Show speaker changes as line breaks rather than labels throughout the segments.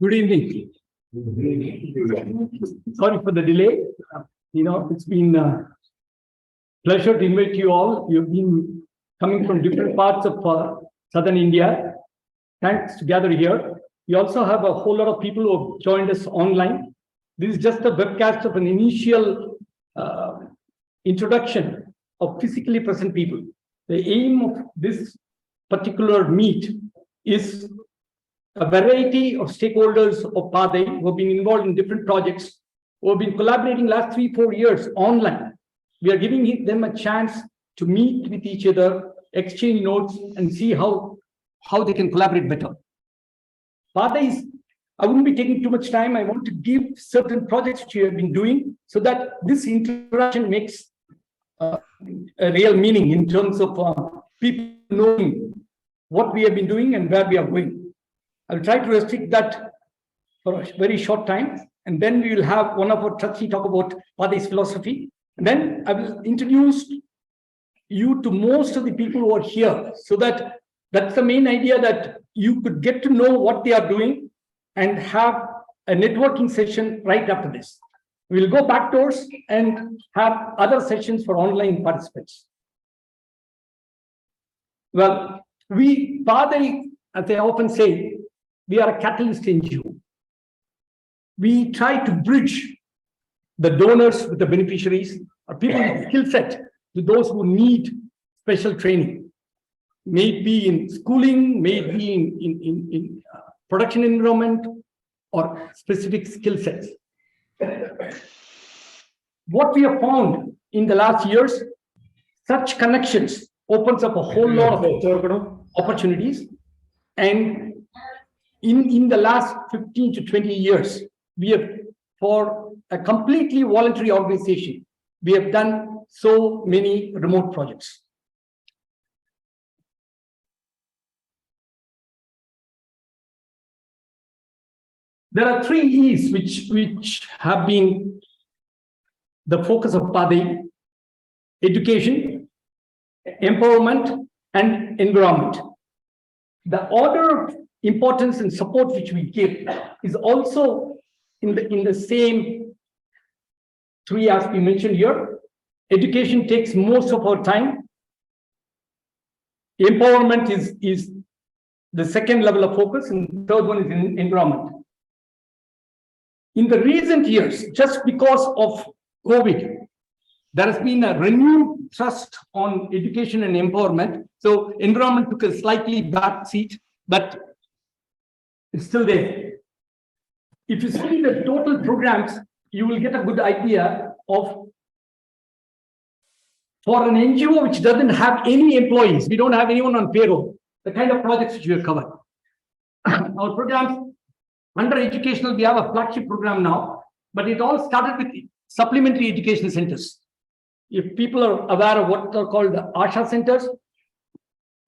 Good evening. Sorry for the delay. It's been a pleasure to invite you all. You've been coming from different parts of southern India. Thanks to gather here. We also have a whole lot of people who have joined us online. This is just a webcast of an initial introduction of physically present people. The aim of this particular meet is a variety of stakeholders of Paadhai who have been involved in different projects, who have been collaborating last 3-4 years online. We are giving them a chance to meet with each other, exchange notes, and see how they can collaborate better. Paadhai is, I wouldn't be taking too much time. I want to give certain projects which we have been doing so that this interaction makes a real meaning in terms of people knowing what we have been doing and where we are going. I'll try to restrict that for a very short time, and then we will have one of our trustees talk about Paadhai's philosophy. And then I will introduce you to most of the people who are here, so that that's the main idea, that you could get to know what they are doing and have a networking session right after this. We'll go back doors and have other sessions for online participants. Well, Paadhai, as I often say, we are a catalyst NGO. We try to bridge the donors with the beneficiaries, or people with skill set, to those who need special training. May it be in schooling, may it be in production environment, or specific skill sets. What we have found in the last years, such connections opens up a whole lot of opportunities. And in the last 15 to 20 years, we have, for a completely voluntary organization, we have done so many remote projects. There are 3 E's which have been the focus of Paadhai: education, empowerment, and environment. The order of importance and support which we give is also in the same 3 as we mentioned here. Education takes most of our time. Empowerment is the second level of focus, and the third one is in environment. In the recent years, just because of COVID, there has been a renewed thrust on education and empowerment. So environment took a slightly back seat, but it's still there. If you see the total programs, you will get a good idea of, for an NGO which doesn't have any employees, we don't have anyone on payroll, the kind of projects which we have covered. Our programs under educational, we have a flagship program now, but it all started with supplementary education centers. If people are aware of what are called the ASHA centers,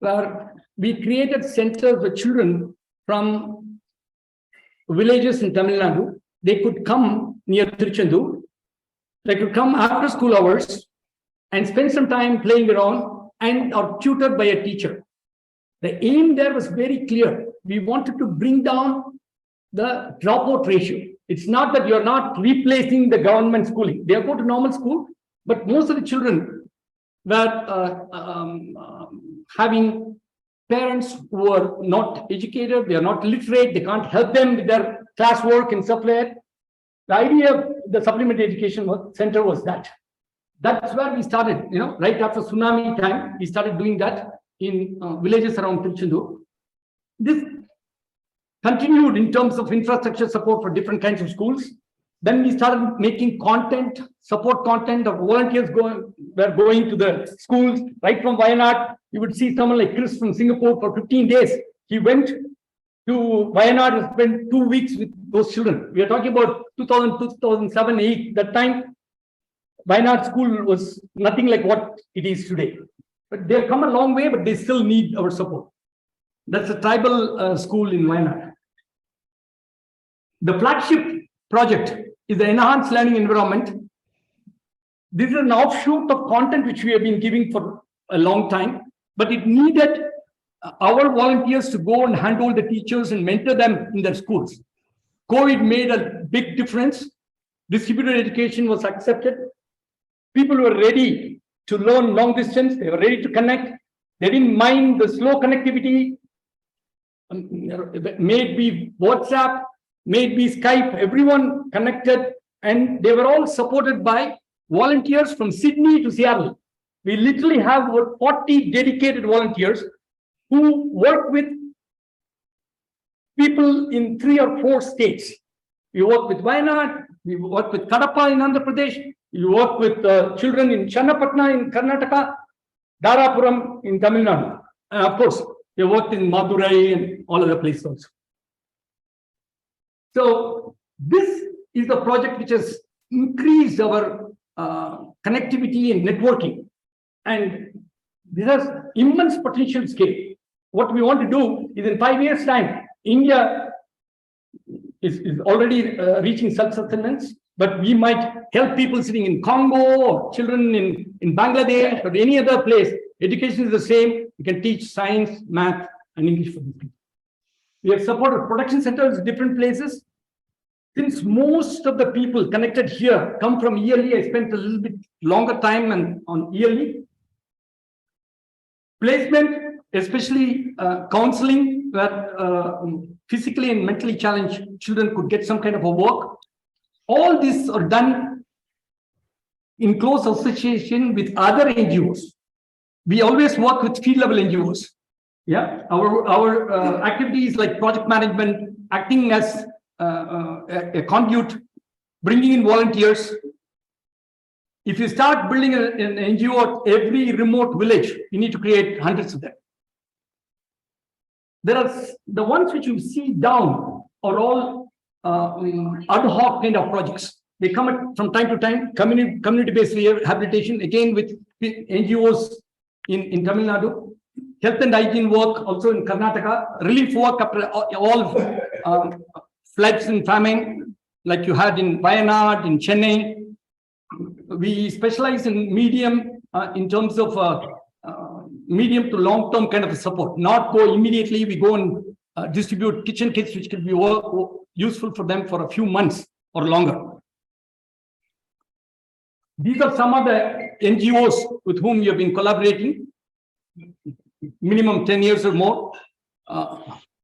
where we created centers for children from villages in Tamil Nadu. They could come near Tiruchendur. They could come after school hours and spend some time playing around and are tutored by a teacher. The aim there was very clear. We wanted to bring down the dropout ratio. It's not that you're not replacing the government schooling. They go to normal school, but most of the children were having parents who are not educated, they are not literate, they can't help them with their classwork and stuff like that. The idea of the supplementary education center was that. That's where we started, right after tsunami time, we started doing that in villages around Tiruchendur. This continued in terms of infrastructure support for different kinds of schools. Then we started making content, support content of volunteers were going to the schools, right from Wayanad. You would see someone like Chris from Singapore for 15 days. He went to Wayanad and spent 2 weeks with those children. We are talking about 2002, 2007, 2008. That time, Wayanad school was nothing like what it is today. But they've come a long way, but they still need our support. That's a tribal school in Wayanad. The flagship project is the enhanced learning environment. This is an offshoot of content which we have been giving for a long time, but it needed our volunteers to go and handhold the teachers and mentor them in their schools. COVID made a big difference. Distributed education was accepted. People were ready to learn long distance. They were ready to connect. They didn't mind the slow connectivity. Maybe WhatsApp, maybe Skype, everyone connected, and they were all supported by volunteers from Sydney to Seattle. We literally have about 40 dedicated volunteers who work with people in 3 or 4 states. We work with Wayanad, we work with Kadapa in Andhra Pradesh, we work with children in Channapatna in Karnataka, Darapuram in Tamil Nadu. And of course, we worked in Madurai and all other places also. So this is the project which has increased our connectivity and networking. And this has immense potential scale. What we want to do is in 5 years' time, India is already reaching self-sustenance, but we might help people sitting in Congo or children in Bangladesh or any other place. Education is the same. We can teach science, math, and English for these people. We have supported production centers in different places. Since most of the people connected here come from ELE, I spent a little bit longer time on ELE. Placement, especially counseling, where physically and mentally challenged children could get some kind of a work. All these are done in close association with other NGOs. We always work with field level NGOs. Yeah, our activities like project management, acting as a conduit, bringing in volunteers. If you start building an NGO at every remote village, you need to create hundreds of them. There are the ones which you see down are all ad hoc kind of projects. They come from time to time, community-based rehabilitation, again with NGOs in Tamil Nadu, health and hygiene work also in Karnataka, relief work after all floods and famine, like you had in Wayanad, in Chennai. We specialize in medium in terms of medium to long-term kind of support, not go immediately. We go and distribute kitchen kits, which can be useful for them for a few months or longer. These are some of the NGOs with whom we have been collaborating, minimum 10 years or more.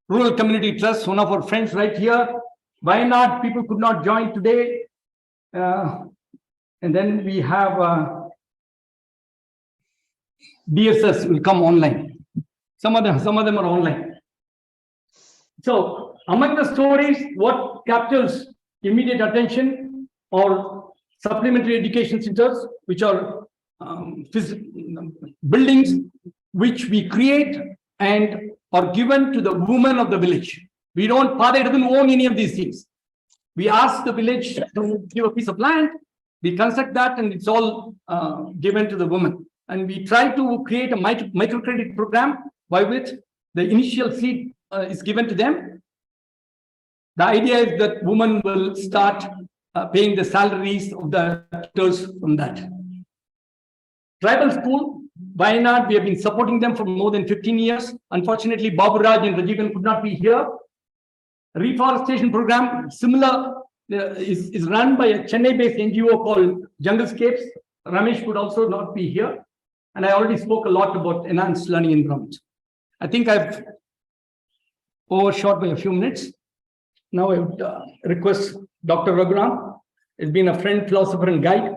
Rural Community Trust, one of our friends right here. Wayanad, people could not join today. And then we have DSS will come online. Some of them are online. So among the stories, what captures immediate attention are supplementary education centers, which are buildings which we create and are given to the women of the village. Paadhai doesn't own any of these things. We ask the village to give a piece of land, we construct that, and it's all given to the women. And we try to create a microcredit program by which the initial seed is given to them. The idea is that women will start paying the salaries of the tutors from that. Tribal school, Wayanad, we have been supporting them for more than 15 years. Unfortunately, Babu Raj and Rajivan could not be here. Reforestation program, similar, is run by a Chennai-based NGO called Junglescapes. Ramesh could also not be here. And I already spoke a lot about enhanced learning environment. I think I've overshot by a few minutes. Now I would request Dr. Raghuram. He's been a friend, philosopher, and guide.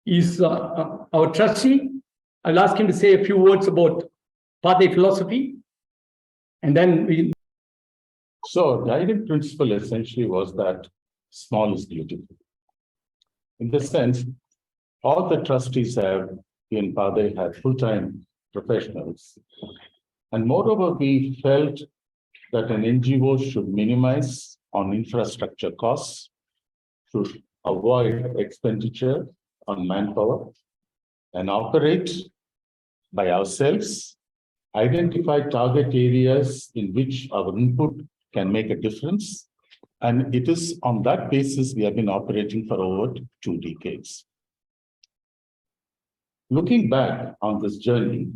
He's our trustee. I'll ask him to say a few words about Paadhai philosophy. And then we.
So, the guiding principle essentially was that small is beautiful. In this sense, all the trustees in Paadhai have full-time professionals. And moreover, we felt that an NGO should minimize on infrastructure costs, should avoid expenditure on manpower, and operate by ourselves, identify target areas in which our input can make a difference. And it is on that basis we have been operating for over 2 decades. Looking back on this journey,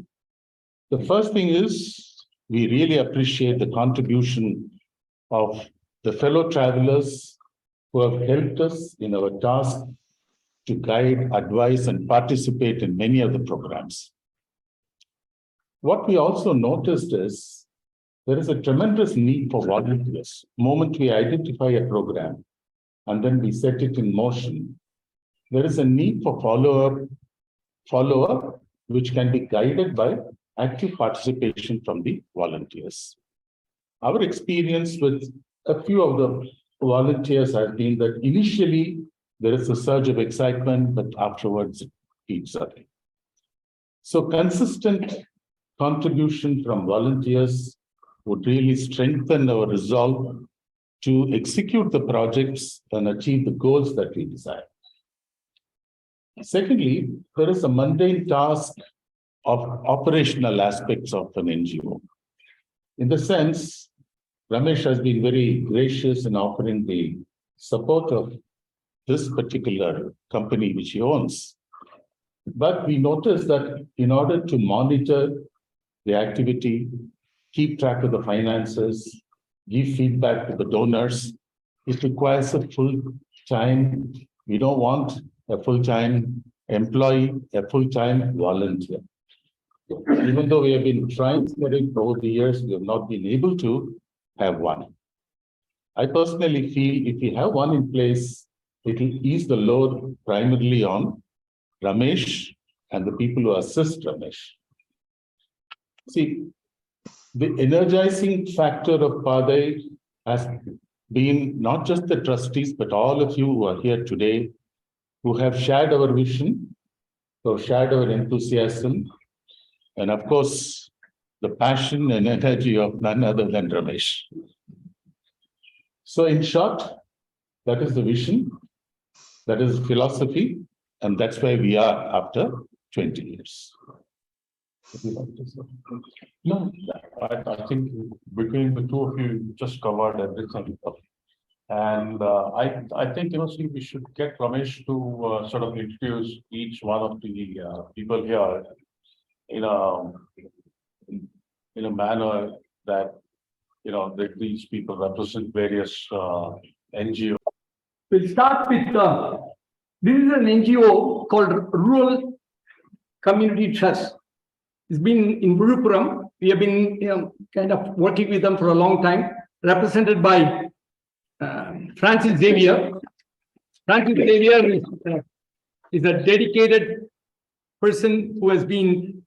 the first thing is we really appreciate the contribution of the fellow travelers who have helped us in our task to guide, advise, and participate in many of the programs. What we also noticed is there is a tremendous need for volunteers. The moment we identify a program and then we set it in motion, there is a need for follow-up, which can be guided by active participation from the volunteers. Our experience with a few of the volunteers has been that initially there is a surge of excitement, but afterwards it keeps up. So consistent contribution from volunteers would really strengthen our resolve to execute the projects and achieve the goals that we desire. Secondly, there is a mundane task of operational aspects of an NGO. In the sense, Ramesh has been very gracious in offering the support of this particular company which he owns. But we noticed that in order to monitor the activity, keep track of the finances, give feedback to the donors, it requires a full-time. We don't want a full-time employee, a full-time volunteer. Even though we have been trying for it over the years, we have not been able to have one. I personally feel if we have one in place, it will ease the load primarily on Ramesh and the people who assist Ramesh. See, the energizing factor of Paadhai has been not just the trustees, but all of you who are here today, who have shared our vision, who have shared our enthusiasm, and of course, the passion and energy of none other than Ramesh. So in short, that is the vision, that is the philosophy, and that's where we are after 20 years.
No, I think between the two of you just covered everything. And I think, see, we should get Ramesh to sort of introduce each one of the people here in a manner that, that these people represent various NGOs.
We'll start with, this is an NGO called Rural Community Trust. It's been in Vilupuram. We have been kind of working with them for a long time, represented by Francis Xavier. Francis Xavier is a dedicated person who has been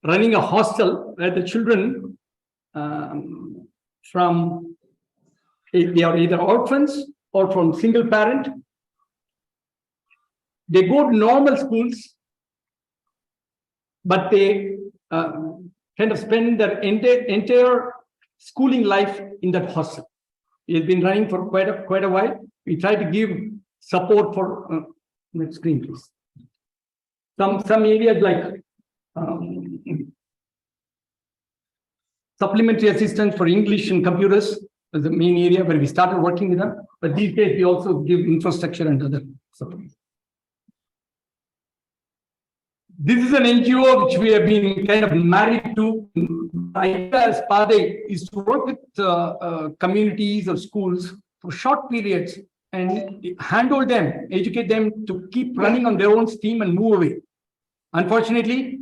running a hostel where the children they are either orphans or from single parent. They go to normal schools, but they kind of spend their entire schooling life in that hostel. It's been running for quite a while. We try to give support for next screen, please. Some areas like supplementary assistance for English and computers is the main area where we started working with them. But these days we also give infrastructure and other support. This is an NGO which we have been kind of married to. The idea as Paadhai is to work with communities or schools for short periods and handle them, educate them to keep running on their own steam and move away. Unfortunately,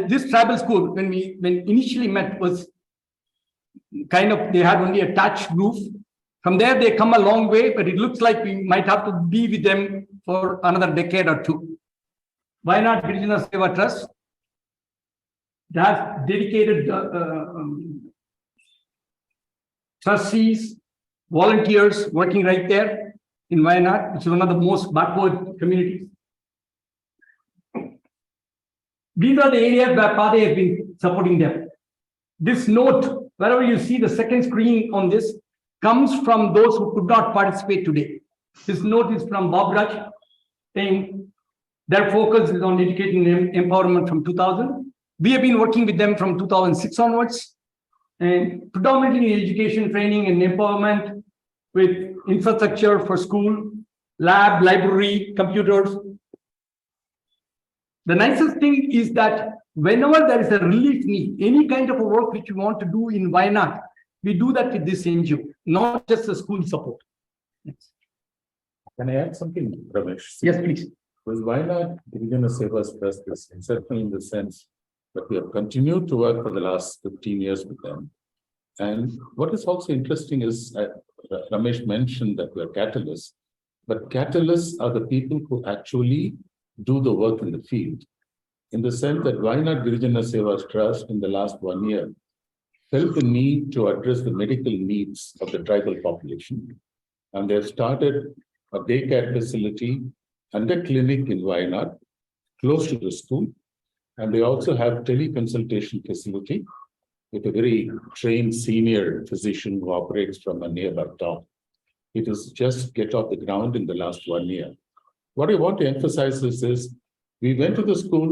this tribal school, when initially met, was kind of, they had only a thatched roof. From there, they come a long way, but it looks like we might have to be with them for another decade or two. Why not Girijana Seva Trust? They have dedicated trustees, volunteers working right there in Wayanad, which is one of the most backward communities. These are the areas where Paadhai has been supporting them. This note, wherever you see the second screen on this, comes from those who could not participate today. This note is from Bob Raj, saying their focus is on educating empowerment from 2000. We have been working with them from 2006 onwards, and predominantly in education, training, and empowerment with infrastructure for school, lab, library, computers. The nicest thing is that whenever there is a relief need, any kind of a work which you want to do in Wayanad, We do that with this NGO, not just the school support.
Can I add something, Ramesh?
Yes, please.
Because why not Girijana Sevas Trust is exceptional in the sense that we have continued to work for the last 15 years with them. And what is also interesting is Ramesh mentioned that we are catalysts, but catalysts are the people who actually do the work in the field. In the sense that why not Girijana Sevas Trust in the last 1 year felt the need to address the medical needs of the tribal population. And they have started a daycare facility and a clinic in Wayanad, close to the school. And they also have teleconsultation facility with a very trained senior physician who operates from a nearby town. It is just get off the ground in the last 1 year. What I want to emphasize is we went to the school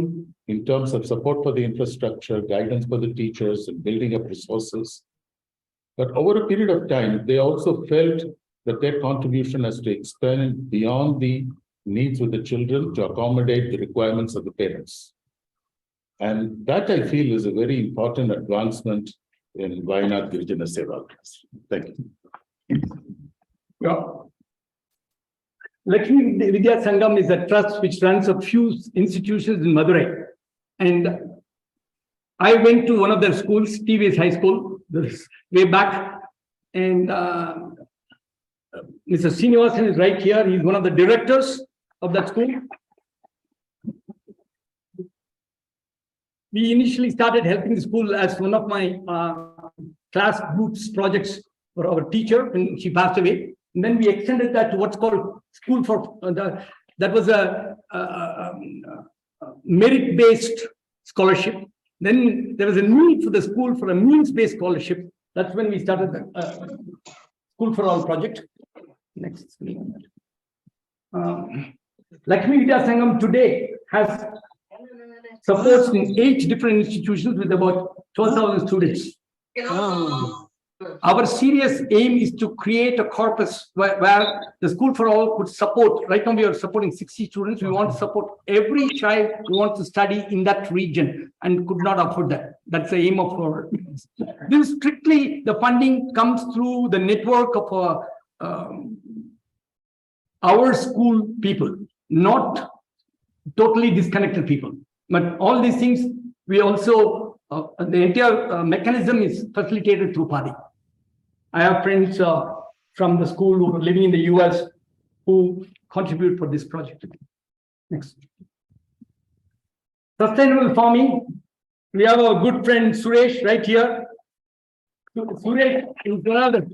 in terms of support for the infrastructure, guidance for the teachers, and building up resources. But over a period of time, they also felt that their contribution has to expand beyond the needs of the children to accommodate the requirements of the parents. And that I feel is a very important advancement in Wayanad Girijana Seva Trust. Thank you.
Yeah. Lakshmi Vidya Sangam is a trust which runs a few institutions in Madurai. And I went to one of their schools, TVS High School, way back. And Mr. Srinivasan is right here. He's one of the directors of that school. We initially started helping the school as one of my class groups projects for our teacher when she passed away. And then we extended that to what's called school for that was a merit-based scholarship. Then there was a need for the school for a means-based scholarship. That's when we started the School for All project. Next screen. Lakshmi Vidya Sangam today has supports in 8 different institutions with about 12,000 students. Our serious aim is to create a corpus where the School for All could support. Right now, we are supporting 60 students. We want to support every child who wants to study in that region and could not afford that. That's the aim of our. This strictly the funding comes through the network of our school people, not totally disconnected people. But all these things, we also, the entire mechanism is facilitated through Paadhai. I have friends from the school who are living in the US who contribute for this project. Next. Sustainable farming. We have our good friend Suresh right here. Suresh is another.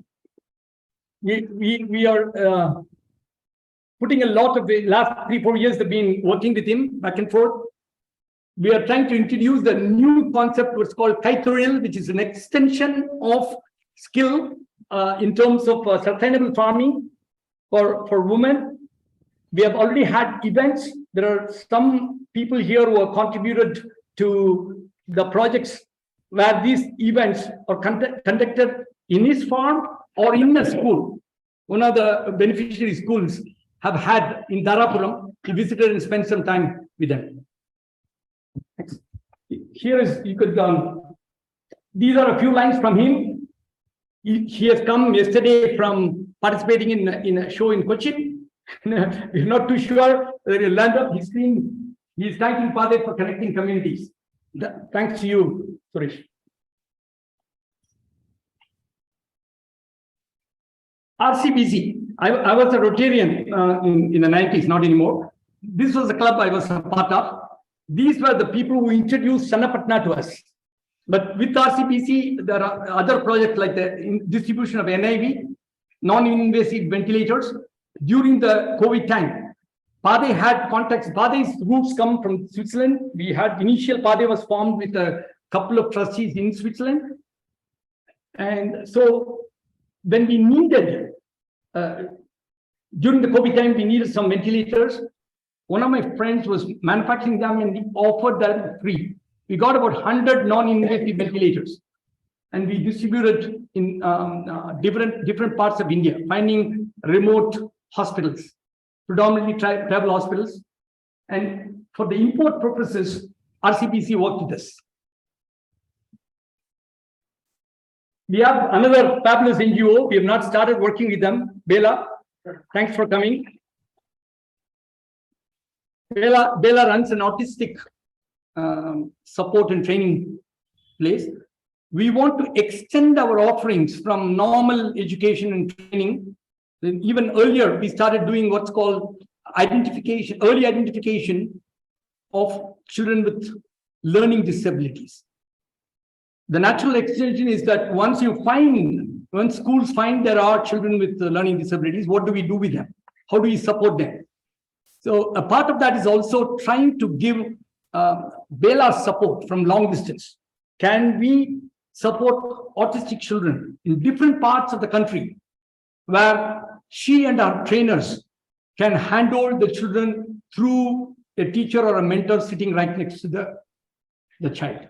We are putting a lot of the last 3-4 years have been working with him back and forth. We are trying to introduce the new concept, what's called Kaitoril, which is an extension of skill in terms of sustainable farming for women. We have already had events. There are some people here who have contributed to the projects where these events are conducted in his farm or in a school. One of the beneficiary schools have had in Dharapuram. He visited and spent some time with them. Here is, you could, these are a few lines from him. He has come yesterday from participating in a show in Cochin. We're not too sure whether he'll land up. He's thanking Paadhai for connecting communities. Thanks to you, Suresh. RCBC. I was a Rotarian in the 90s, not anymore. This was the club I was a part of. These were the people who introduced Channapatna to us. But with RCBC, there are other projects like the distribution of NIV, non-invasive ventilators. During the COVID time, Paadhai had contacts. Paadhai's roots come from Switzerland. We had initial Paadhai was formed with a couple of trustees in Switzerland. And so when we needed, during the COVID time, we needed some ventilators. One of my friends was manufacturing them and he offered them free. We got about 100 non-invasive ventilators and we distributed in different parts of India, finding remote hospitals, predominantly tribal hospitals. And for the import purposes, RCBC worked with us. We have another fabulous NGO. We have not started working with them. Bela, thanks for coming. Bela runs an autistic support and training place. We want to extend our offerings from normal education and training. Then even earlier, we started doing what's called early identification of children with learning disabilities. The natural extension is that once schools find there are children with learning disabilities, what do we do with them? How do we support them? So a part of that is also trying to give Bela support from long distance. Can we support autistic children in different parts of the country where she and our trainers can handhold the children through a teacher or a mentor sitting right next to the child?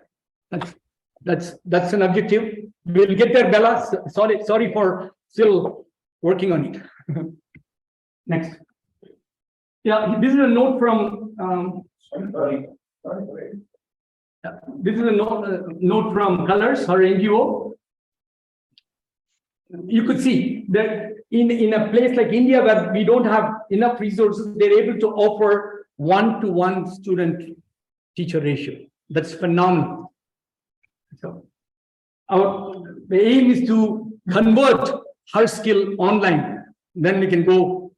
That's an objective. We'll get there, Bella. Sorry for still working on it. Next. Yeah, this is a note from. This is a note from Colors, her NGO. You could see that in a place like India where we don't have enough resources, they're able to offer 1-to-1 student-teacher ratio. That's phenomenal. So the aim is to convert her skill online. Then we can go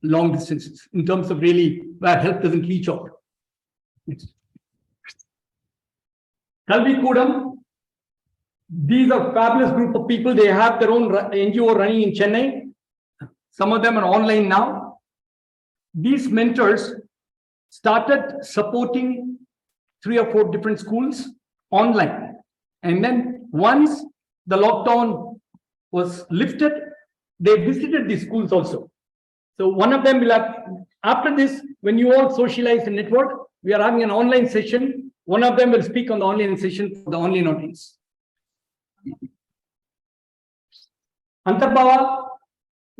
long distances in terms of really where help doesn't reach out. Kalvi Kudam, these are fabulous group of people. They have their own NGO running in Chennai. Some of them are online now. These mentors started supporting 3 or 4 different schools online. And then once the lockdown was lifted, they visited these schools also. So one of them will have, after this, when you all socialize and network, we are having an online session. One of them will speak on the online session for the online audience. Antarbhava,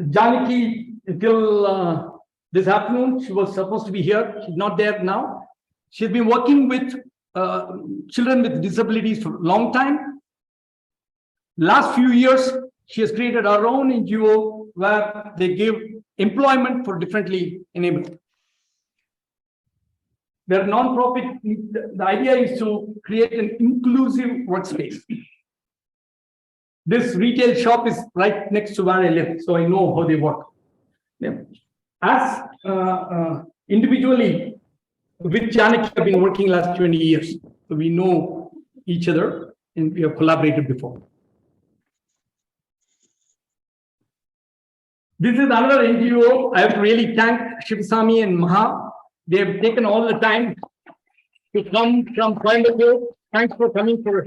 Janaki, till this afternoon, she was supposed to be here. She's not there now. She's been working with children with disabilities for a long time. Last few years, she has created her own NGO where they give employment for differently enabled. They're non-profit. The idea is to create an inclusive workspace. This retail shop is right next to where I live, so I know how they work. Yeah. As individually, with Janaki, I've been working last 20 years. So we know each other and we have collaborated before. This is another NGO. I have to really thank Shivasamy and Maha. They have taken all the time to come from Coimbatore. Thanks for coming for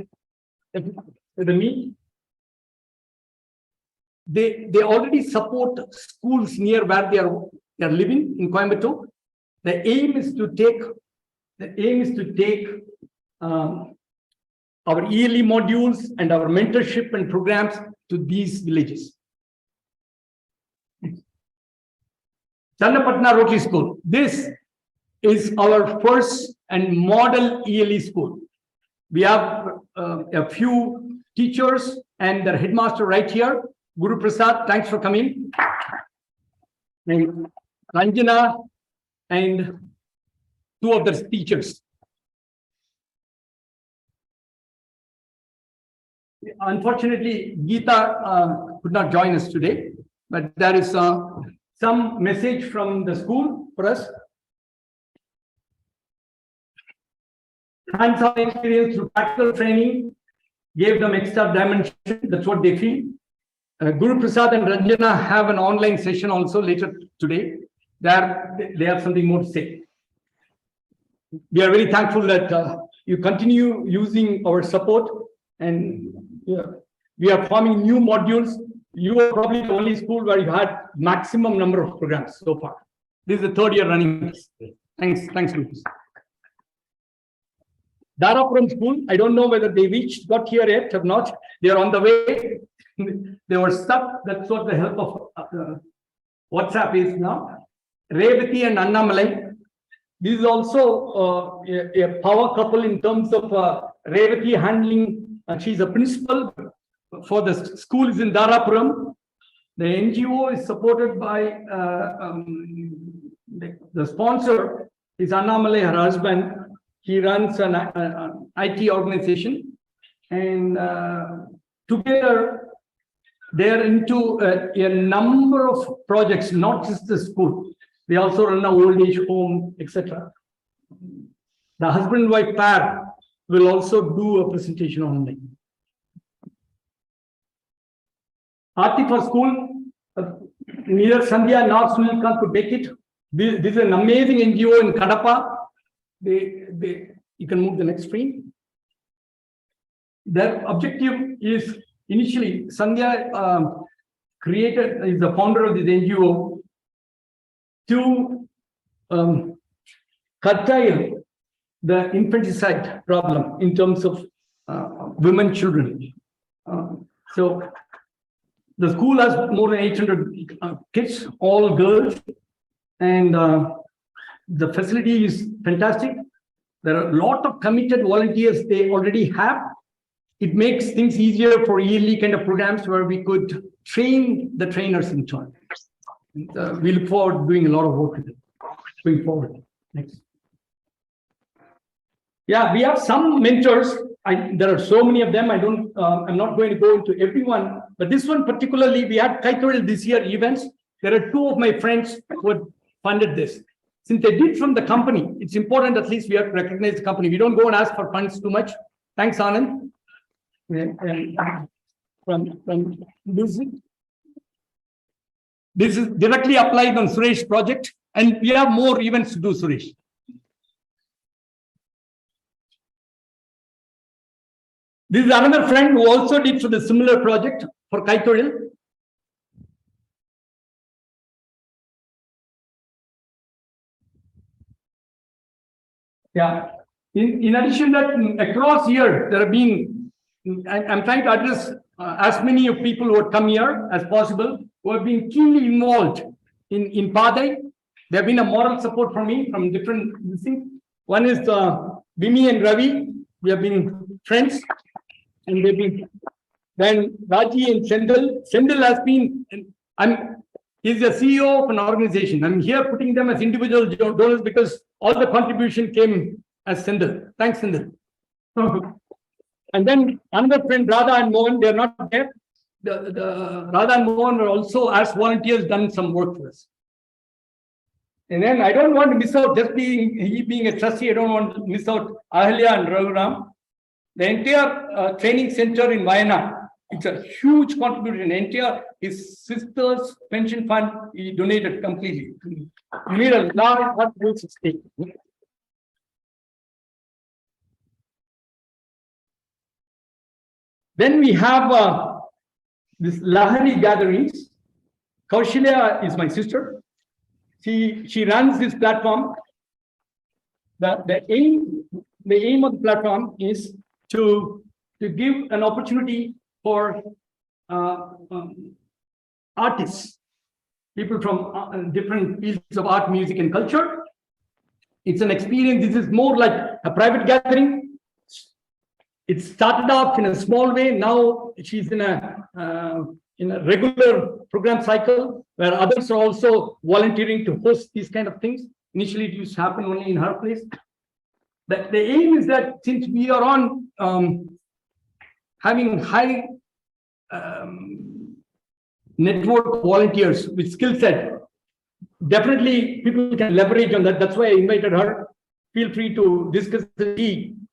the meet. They already support schools near where they are living in Coimbatore. The aim is to take our yearly modules and our mentorship and programs to these villages. Channapatna Rotary School. This is our first and model ELE school. We have a few teachers and their headmaster right here. Guru Prasad, thanks for coming. And Ranjana and 2 of the teachers. Unfortunately, Geeta could not join us today, but there is some message from the school for us. Hands-on experience through practical training gave them extra dimension. That's what they feel. Guru Prasad and Ranjana have an online session also later today. They have something more to say. We are very thankful that you continue using our support, and we are forming new modules. You are probably the only school where you had maximum number of programs so far. This is the 3rd year running. Thanks, Lucas. Darapuram School, I don't know whether they got here yet or not. They are on the way. They were stuck. That's what the help of WhatsApp is now. Revati and Annamalai. This is also a power couple in terms of Revati handling. She's a principal. for the school is in Darapuram. The NGO is supported by the sponsor is Annamalai, her husband. He runs an IT organization, and together they are into a number of projects, not just the school. They also run an old age home, etc. The husband and wife pair will also do a presentation online. Aarti for school, neither Sandhya nor Sunil Kant could make it. This is an amazing NGO in Kadapa. You can move the next screen. Their objective is initially Sandhya is the founder of this NGO to curtail the infanticide problem in terms of women, children. So the school has more than 800 kids, all girls, and the facility is fantastic. There are a lot of committed volunteers they already have. It makes things easier for yearly kind of programs where we could train the trainers in turn. We look forward to doing a lot of work with it going forward. Next. Yeah, we have some mentors. There are so many of them. I'm not going to go into everyone, but this one particularly, we had Kaitoril this year events. There are two of my friends who had funded this. Since they did from the company, it's important at least we have to recognize the company. We don't go and ask for funds too much. Thanks, Anand. And from this is directly applied on Suresh project, and we have more events to do, Suresh. This is another friend who also did for the similar project for Kaitoril. Yeah. In addition that across here, there have been, I'm trying to address as many of people who have come here as possible, who have been keenly involved in Paadhai. There have been a moral support from me from different things. One is Bimi and Ravi. We have been friends, and they've been. Then Raji and Sendil. Sendil has been. He's the CEO of an organization. I'm here putting them as individual donors because all the contribution came as Sendil. Thanks, Sendil. And then another friend, Radha and Mohan, they're not there. The Radha and Mohan were also, as volunteers, done some work for us. And then I don't want to miss out, just being a trustee, I don't want to miss out Ahalya and Raghuram. The entire training center in Vienna, it's a huge contribution. Entire his sister's pension fund, he donated completely. You need a lot of rules at stake. Then we have this Lahari gatherings. Kaushalya is my sister. She runs this platform. The aim of the platform is to give an opportunity for artists, people from different fields of art, music, and culture. It's an experience. This is more like a private gathering. It started off in a small way. Now she's in a regular program cycle where others are also volunteering to host these kind of things. Initially, it used to happen only in her place. But the aim is that since we are on having high network volunteers with skill set, definitely people can leverage on that. That's why I invited her. Feel free to discuss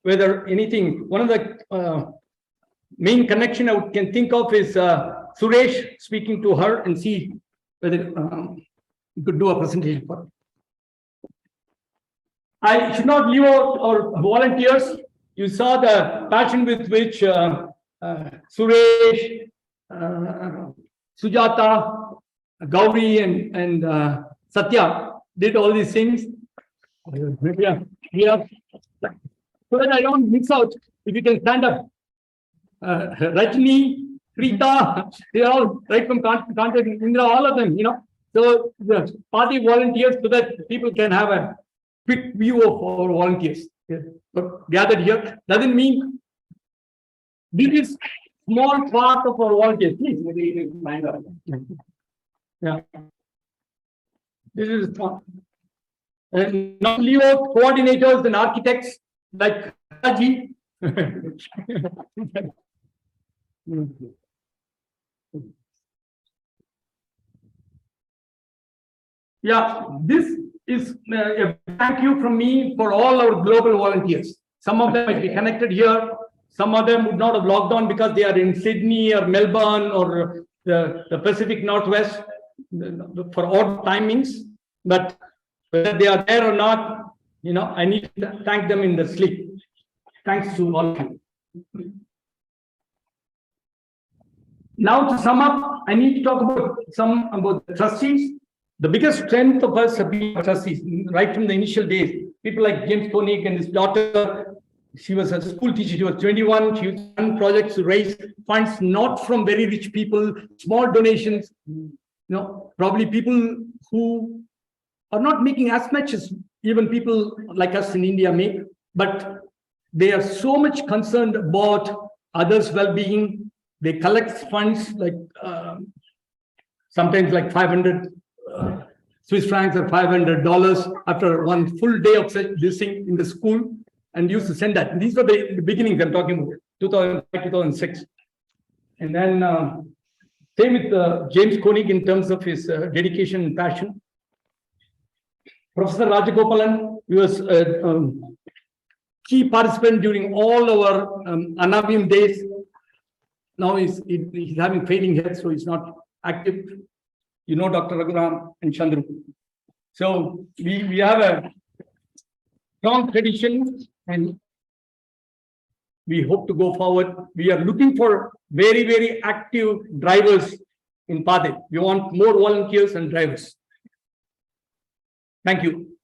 whether anything. One of the main connection I can think of is Suresh speaking to her and see whether you could do a presentation for her. I should not leave out our volunteers. You saw the passion with which Suresh, Sujata, Gauri, and Satya did all these things. Yeah. So that I don't mix out, if you can stand up. Rajni, Rita, they're all right from contact, Indra, all of them, So the party volunteers so that people can have a quick view of our volunteers gathered here. Doesn't mean this is small part of our volunteers. Please. Yeah. This is small. And not leave out coordinators and architects like Haji. Yeah, this is a thank you from me for all our global volunteers. Some of them might be connected here. Some of them would not have logged on because they are in Sydney or Melbourne or the Pacific Northwest for odd timings. But whether they are there or not, I need to thank them in the sleep. Thanks to all of you. Now to sum up, I need to talk about the trustees. The biggest strength of us have been trustees, right from the initial days. People like James Koenig and his daughter, she was a school teacher, she was 21, she was done projects to raise funds, not from very rich people, small donations, probably people who are not making as much as even people like us in India make, but they are so much concerned about others' well-being. They collect funds like sometimes like 500 Swiss francs or $500 after one full day of this thing in the school, and used to send that. These were the beginnings I'm talking about, 2005, 2006. And then same with James Koenig in terms of his dedication and passion. Professor Rajagopalan, he was a key participant during all our Anavium days. Now he's having failing health, so he's not active. Dr. Raghuram and Chandru. So we have a strong tradition and we hope to go forward. We are looking for very, very active drivers in Paadhai. We want more volunteers and drivers. Thank you.